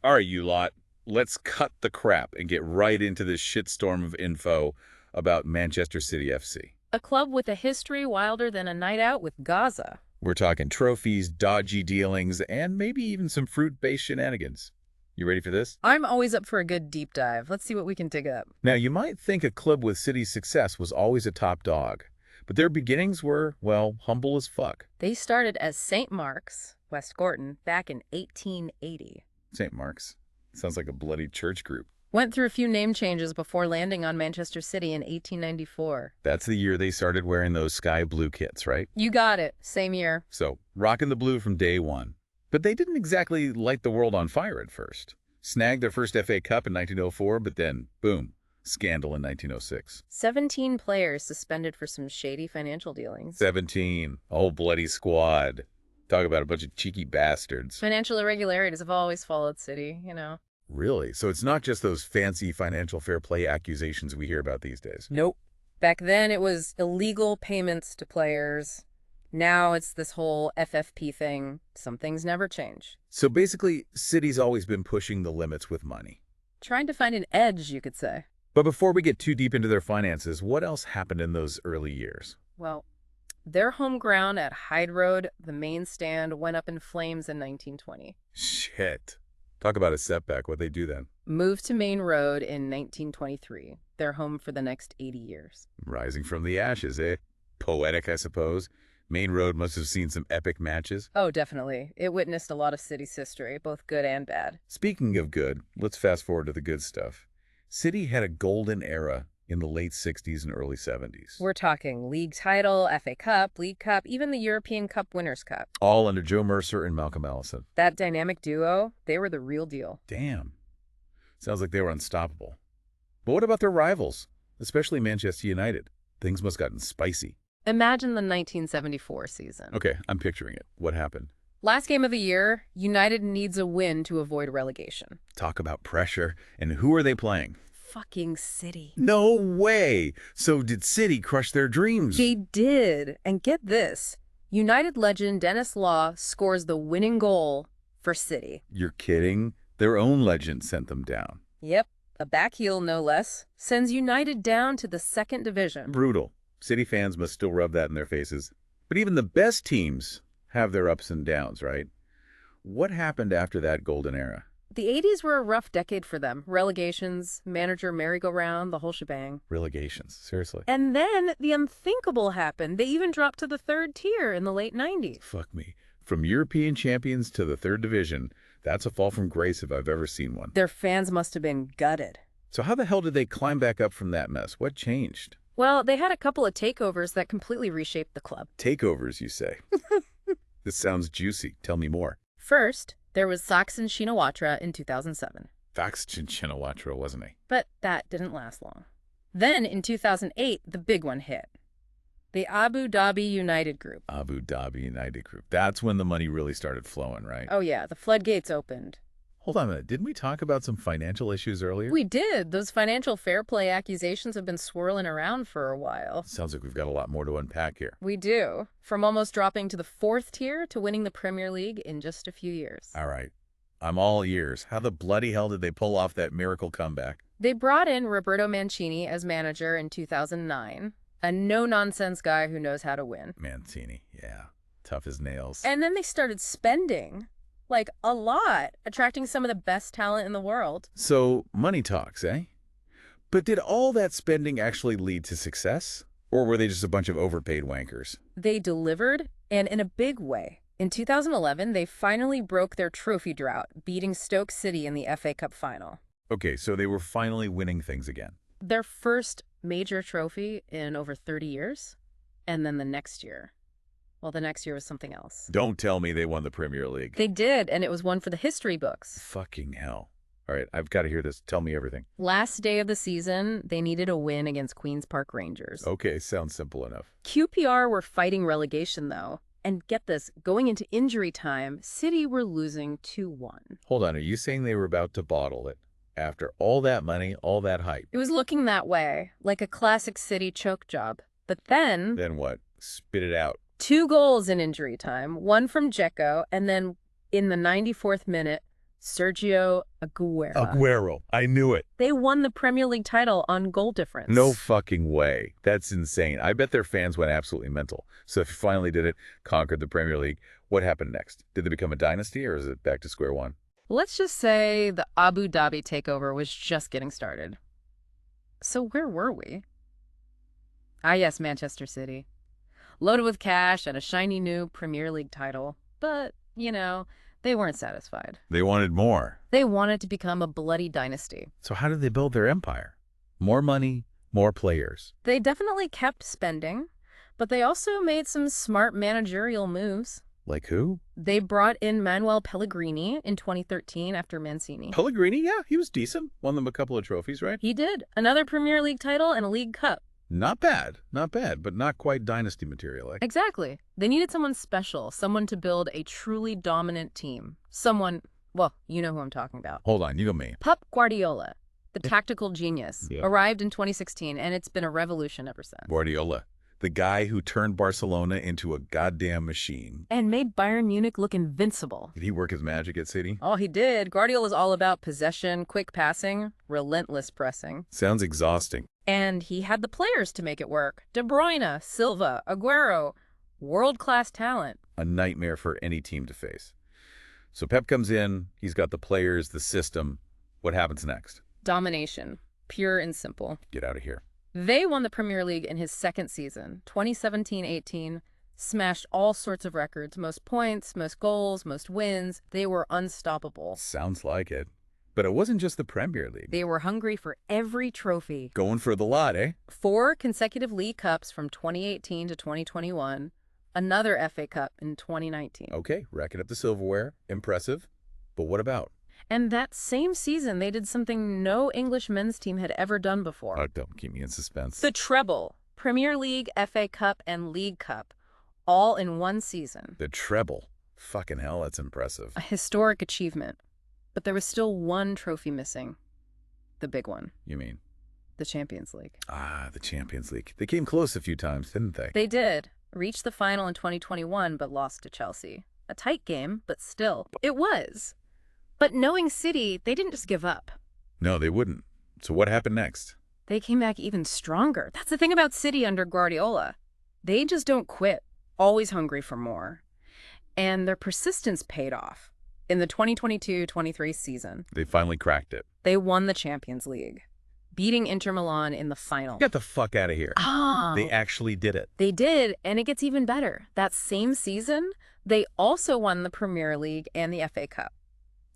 All right, you lot, let's cut the crap and get right into this shitstorm of info about Manchester City FC. A club with a history wilder than a night out with Gaza. We're talking trophies, dodgy dealings, and maybe even some fruit-based shenanigans. You ready for this? I'm always up for a good deep dive. Let's see what we can dig up. Now, you might think a club with City's success was always a top dog, but their beginnings were, well, humble as fuck. They started as St. Mark's, West Gorton, back in 1880. St. Mark's. Sounds like a bloody church group. Went through a few name changes before landing on Manchester City in 1894. That's the year they started wearing those sky blue kits, right? You got it. Same year. So, rocking the blue from day one. But they didn't exactly light the world on fire at first. Snagged their first FA Cup in 1904, but then, boom, scandal in 1906. 17 players suspended for some shady financial dealings. 17. Oh, bloody squad. Talk about a bunch of cheeky bastards. Financial irregularities have always followed City, you know. Really? So it's not just those fancy financial fair play accusations we hear about these days? Nope. Back then, it was illegal payments to players. Now it's this whole FFP thing. Some things never change. So basically, City's always been pushing the limits with money. Trying to find an edge, you could say. But before we get too deep into their finances, what else happened in those early years? Well, their home ground at Hyde Road, the main stand, went up in flames in 1920. Shit. Talk about a setback. What'd they do then? Moved to Main Road in 1923. Their home for the next 80 years. Rising from the ashes, eh? Poetic, I suppose. Main Road must have seen some epic matches. Oh, definitely. It witnessed a lot of City's history, both good and bad. Speaking of good, let's fast forward to the good stuff. City had a golden era in the late 60s and early 70s. We're talking league title, FA Cup, League Cup, even the European Cup Winners' Cup. All under Joe Mercer and Malcolm Ellison. That dynamic duo, they were the real deal. Damn. Sounds like they were unstoppable. But what about their rivals, especially Manchester United? Things must have gotten spicy. Imagine the 1974 season. Okay, I'm picturing it. What happened? Last game of the year, United needs a win to avoid relegation. Talk about pressure. And who are they playing? Fucking City. No way! So did City crush their dreams? They did. And get this. United legend Dennis Law scores the winning goal for City. You're kidding? Their own legend sent them down. Yep. A back heel, no less. Sends United down to the second division. Brutal. City fans must still rub that in their faces. But even the best teams have their ups and downs, right? What happened after that golden era? The 80s were a rough decade for them. Relegations, manager merry-go-round, the whole shebang. Relegations, seriously. And then the unthinkable happened. They even dropped to the third tier in the late 90s. Fuck me. From European champions to the third division, that's a fall from grace if I've ever seen one. Their fans must have been gutted. So how the hell did they climb back up from that mess? What changed? Well, they had a couple of takeovers that completely reshaped the club. Takeovers, you say? This sounds juicy. Tell me more. First, there was Saxon Shinawatra in 2007. Saxon Shinawatra, wasn't he? But that didn't last long. Then, in 2008, the big one hit. The Abu Dhabi United Group. Abu Dhabi United Group. That's when the money really started flowing, right? Oh yeah, the floodgates opened. Hold on a minute. Didn't we talk about some financial issues earlier? We did. Those financial fair play accusations have been swirling around for a while. Sounds like we've got a lot more to unpack here. We do. From almost dropping to the fourth tier to winning the Premier League in just a few years. All right. I'm all ears. How the bloody hell did they pull off that miracle comeback? They brought in Roberto Mancini as manager in 2009. A no-nonsense guy who knows how to win. Mancini, yeah. Tough as nails. And then they started spending. Like, a lot, attracting some of the best talent in the world. So, money talks, eh? But did all that spending actually lead to success? Or were they just a bunch of overpaid wankers? They delivered, and in a big way. In 2011, they finally broke their trophy drought, beating Stoke City in the FA Cup final. Okay, so they were finally winning things again. Their first major trophy in over 30 years. And then the next year. Well, the next year was something else. Don't tell me they won the Premier League. They did, and it was one for the history books. Fucking hell. All right, I've got to hear this. Tell me everything. Last day of the season, they needed a win against Queen's Park Rangers. Okay, sounds simple enough. QPR were fighting relegation, though. And get this, going into injury time, City were losing 2-1. Hold on, are you saying they were about to bottle it? After all that money, all that hype? It was looking that way, like a classic City choke job. But then... Then what? Spit it out. 2 goals in injury time, one from Dzeko, and then in the 94th minute, Sergio Aguero. Aguero. I knew it. They won the Premier League title on goal difference. No fucking way. That's insane. I bet their fans went absolutely mental. So if you finally did it, conquered the Premier League, what happened next? Did they become a dynasty, or is it back to square one? Let's just say the Abu Dhabi takeover was just getting started. So where were we? Ah, yes, Manchester City. Loaded with cash and a shiny new Premier League title. But, you know, they weren't satisfied. They wanted more. They wanted to become a bloody dynasty. So how did they build their empire? More money, more players. They definitely kept spending, but they also made some smart managerial moves. Like who? They brought in Manuel Pellegrini in 2013 after Mancini. Pellegrini, yeah, he was decent. Won them a couple of trophies, right? He did. Another Premier League title and a League Cup. Not bad, but not quite dynasty material. Exactly. They needed someone special, someone to build a truly dominant team. Someone, well, you know who I'm talking about. Hold on, you go me. Pep Guardiola, the tactical genius, arrived in 2016, and it's been a revolution ever since. Guardiola, the guy who turned Barcelona into a goddamn machine. And made Bayern Munich look invincible. Did he work his magic at City? Oh, he did. Guardiola's all about possession, quick passing, relentless pressing. Sounds exhausting. And he had the players to make it work. De Bruyne, Silva, Aguero, world-class talent. A nightmare for any team to face. So Pep comes in, he's got the players, the system. What happens next? Domination. Pure and simple. Get out of here. They won the Premier League in his second season, 2017-18, smashed all sorts of records, most points, most goals, most wins. They were unstoppable. Sounds like it. But it wasn't just the Premier League. They were hungry for every trophy. Going for the lot, eh? 4 consecutive League Cups from 2018 to 2021, another FA Cup in 2019. Okay, racking up the silverware. Impressive. But what about? And that same season, they did something no English men's team had ever done before. Oh, don't keep me in suspense. The treble. Premier League, FA Cup, and League Cup, all in one season. The treble. Fucking hell, that's impressive. A historic achievement. But there was still one trophy missing. The big one. You mean? The Champions League. Ah, the Champions League. They came close a few times, didn't they? They did. Reached the final in 2021, but lost to Chelsea. A tight game, but still. It was. But knowing City, they didn't just give up. No, they wouldn't. So what happened next? They came back even stronger. That's the thing about City under Guardiola. They just don't quit. Always hungry for more. And their persistence paid off. In the 2022-23 season, They finally cracked it. they won the Champions League, beating Inter Milan in the final. Get the fuck out of here. Oh, They actually did it. they did, and it gets even better. That same season, they also won the Premier League and the FA Cup,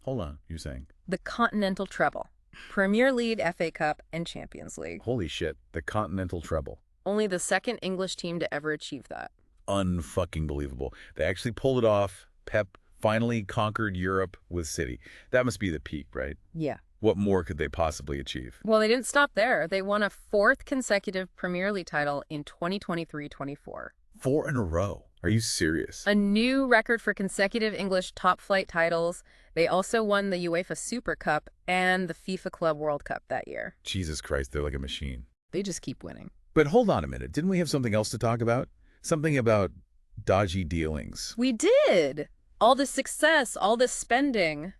Hold on, you're saying? the Continental Treble, Premier League, FA Cup, and Champions League. Holy shit, the Continental Treble. Only the second English team to ever achieve that. Unfucking believable. They actually pulled it off. Pep finally conquered Europe with City. That must be the peak, right? Yeah. What more could they possibly achieve? Well, they didn't stop there. They won a 4th consecutive Premier League title in 2023-24. 4 in a row. Are you serious? A new record for consecutive English top-flight titles. They also won the UEFA Super Cup and the FIFA Club World Cup that year. Jesus Christ, they're like a machine. They just keep winning. But hold on a minute. Didn't we have something else to talk about? Something about dodgy dealings. We did! All this success, all this spending.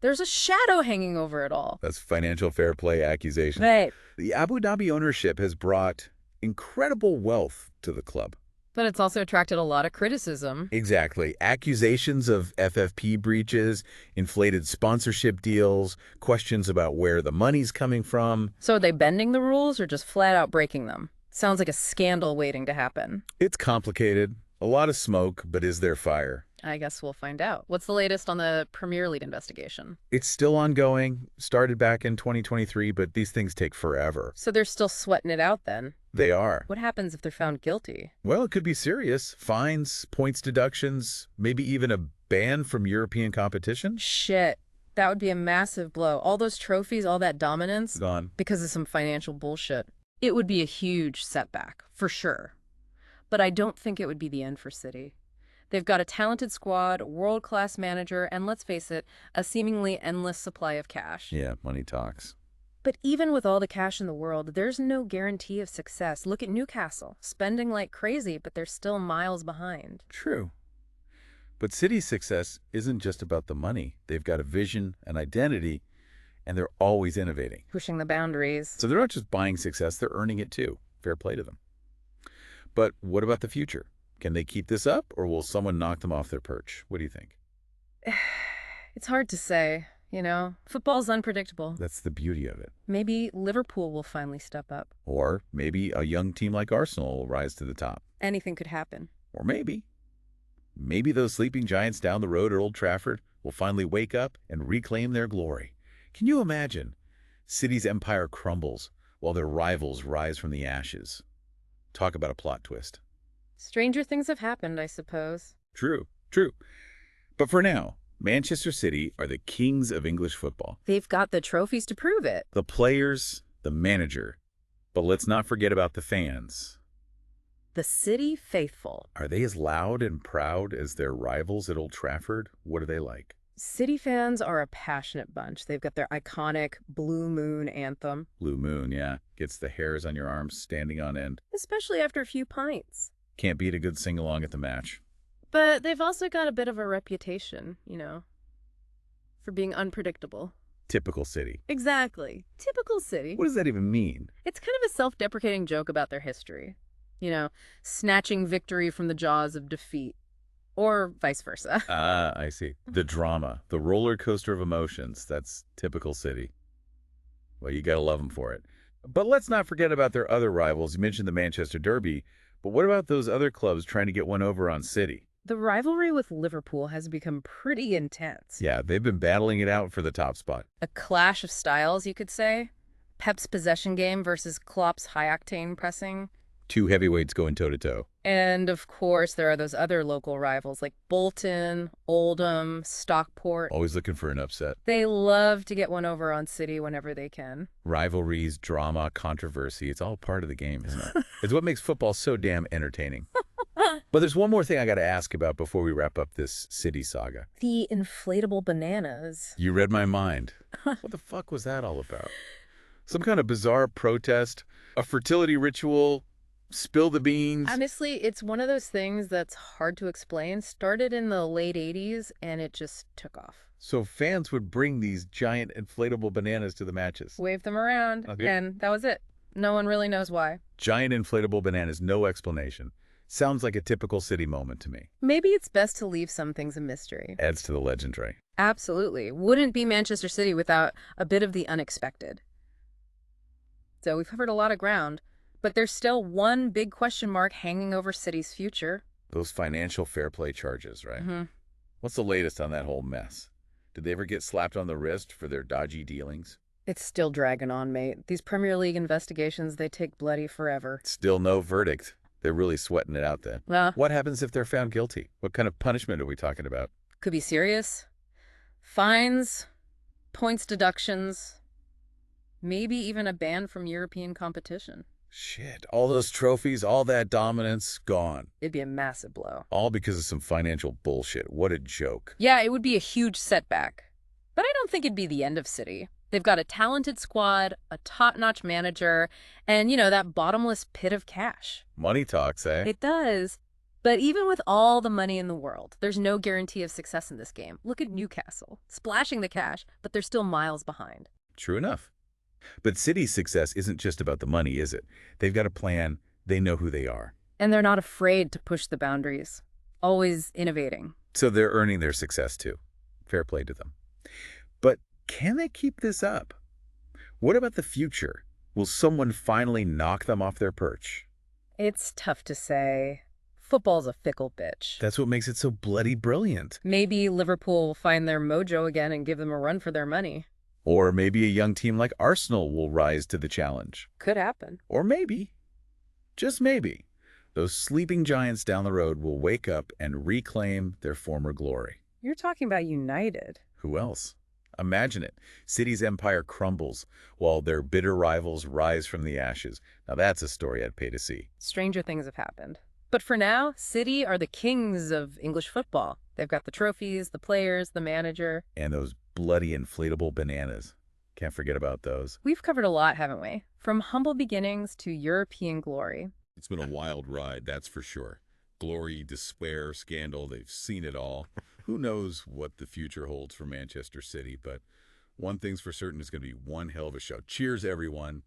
There's a shadow hanging over it all. That's financial fair play accusations. Right. The Abu Dhabi ownership has brought incredible wealth to the club. But it's also attracted a lot of criticism. Exactly. Accusations of FFP breaches, inflated sponsorship deals, questions about where the money's coming from. So are they bending the rules or just flat out breaking them? Sounds like a scandal waiting to happen. It's complicated. A lot of smoke, but is there fire? I guess we'll find out. What's the latest on the Premier League investigation? It's still ongoing. Started back in 2023, but these things take forever. So they're still sweating it out then? They are. What happens if they're found guilty? Well, it could be serious. Fines, points deductions, maybe even a ban from European competition. Shit. That would be a massive blow. All those trophies, all that dominance, Gone. because of some financial bullshit. It would be a huge setback, for sure. But I don't think it would be the end for City. They've got a talented squad, world-class manager, and let's face it, a seemingly endless supply of cash. Yeah, money talks. But even with all the cash in the world, there's no guarantee of success. Look at Newcastle, spending like crazy, but they're still miles behind. True. But City's success isn't just about the money. They've got a vision, an identity, and they're always innovating. Pushing the boundaries. So they're not just buying success, they're earning it too. Fair play to them. But what about the future? Can they keep this up, or will someone knock them off their perch? What do you think? It's hard to say, you know. Football's unpredictable. That's the beauty of it. Maybe Liverpool will finally step up. Or maybe a young team like Arsenal will rise to the top. Anything could happen. Or maybe those sleeping giants down the road at Old Trafford will finally wake up and reclaim their glory. Can you imagine? City's empire crumbles while their rivals rise from the ashes. Talk about a plot twist. Stranger things have happened, I suppose. True, true. But for now, Manchester City are the kings of English football. They've got the trophies to prove it. The players, the manager. But let's not forget about the fans. The City faithful. Are they as loud and proud as their rivals at Old Trafford? What are they like? City fans are a passionate bunch. They've got their iconic Blue Moon anthem. Blue Moon, yeah. Gets the hairs on your arms standing on end. Especially after a few pints. Can't beat a good sing-along at the match. But they've also got a bit of a reputation, you know, for being unpredictable. Typical City. Exactly. Typical City. What does that even mean? It's kind of a self-deprecating joke about their history. You know, snatching victory from the jaws of defeat. Or vice versa. Ah, I see. The drama, the roller coaster of emotions. That's typical City. Well, you gotta love them for it. But let's not forget about their other rivals. You mentioned the Manchester Derby, but what about those other clubs trying to get one over on City? The rivalry with Liverpool has become pretty intense. Yeah, they've been battling it out for the top spot. A clash of styles, you could say. Pep's possession game versus Klopp's high-octane pressing. Two heavyweights going toe-to-toe. And, of course, there are those other local rivals like Bolton, Oldham, Stockport. Always looking for an upset. They love to get one over on City whenever they can. Rivalries, drama, controversy, it's all part of the game, isn't it? It's what makes football so damn entertaining. But there's one more thing I got to ask about before we wrap up this City saga. The inflatable bananas. You read my mind. What the fuck was that all about? Some kind of bizarre protest? A fertility ritual? Spill the beans? Honestly, it's one of those things that's hard to explain. Started in the late 80s, and it just took off. So fans would bring these giant inflatable bananas to the matches. Wave them around, Okay. and that was it. No one really knows why. Giant inflatable bananas, no explanation. Sounds like a typical City moment to me. Maybe it's best to leave some things a mystery. Adds to the legendary. Absolutely. Wouldn't be Manchester City without a bit of the unexpected. So we've covered a lot of ground. But there's still one big question mark hanging over City's future. Those financial fair play charges, right? Mm-hmm. What's the latest on that whole mess? Did they ever get slapped on the wrist for their dodgy dealings? It's still dragging on, mate. These Premier League investigations, they take bloody forever. Still no verdict. They're really sweating it out then. Well, What happens if they're found guilty? What kind of punishment are we talking about? could be serious. Fines, points deductions, maybe even a ban from European competition. Shit, all those trophies, all that dominance, gone. It'd be a massive blow. All because of some financial bullshit. What a joke. Yeah, it would be a huge setback. But I don't think it'd be the end of City. They've got a talented squad, a top-notch manager, and, you know, that bottomless pit of cash. Money talks, eh? It does. But even with all the money in the world, there's no guarantee of success in this game. Look at Newcastle, splashing the cash, but they're still miles behind. True enough. But City's success isn't just about the money, is it? They've got a plan. They know who they are. And they're not afraid to push the boundaries, always innovating. So they're earning their success too. Fair play to them. But can they keep this up? What about the future? Will someone finally knock them off their perch? It's tough to say. Football's a fickle bitch. That's what makes it so bloody brilliant. Maybe Liverpool will find their mojo again and give them a run for their money. Or maybe a young team like Arsenal will rise to the challenge. Could happen. Or maybe, just maybe, those sleeping giants down the road will wake up and reclaim their former glory. You're talking about United. Who else? Imagine it. City's empire crumbles while their bitter rivals rise from the ashes. Now that's a story I'd pay to see. Stranger things have happened. But for now, City are the kings of English football. They've got the trophies, the players, the manager. And those bloody inflatable bananas. Can't forget about those. We've covered a lot, haven't we? From humble beginnings to European glory. It's been a wild ride, that's for sure. glory, despair, scandal. They've seen it all. Who knows what the future holds for Manchester City, but one thing's for certain, it's going to be one hell of a show. Cheers, everyone.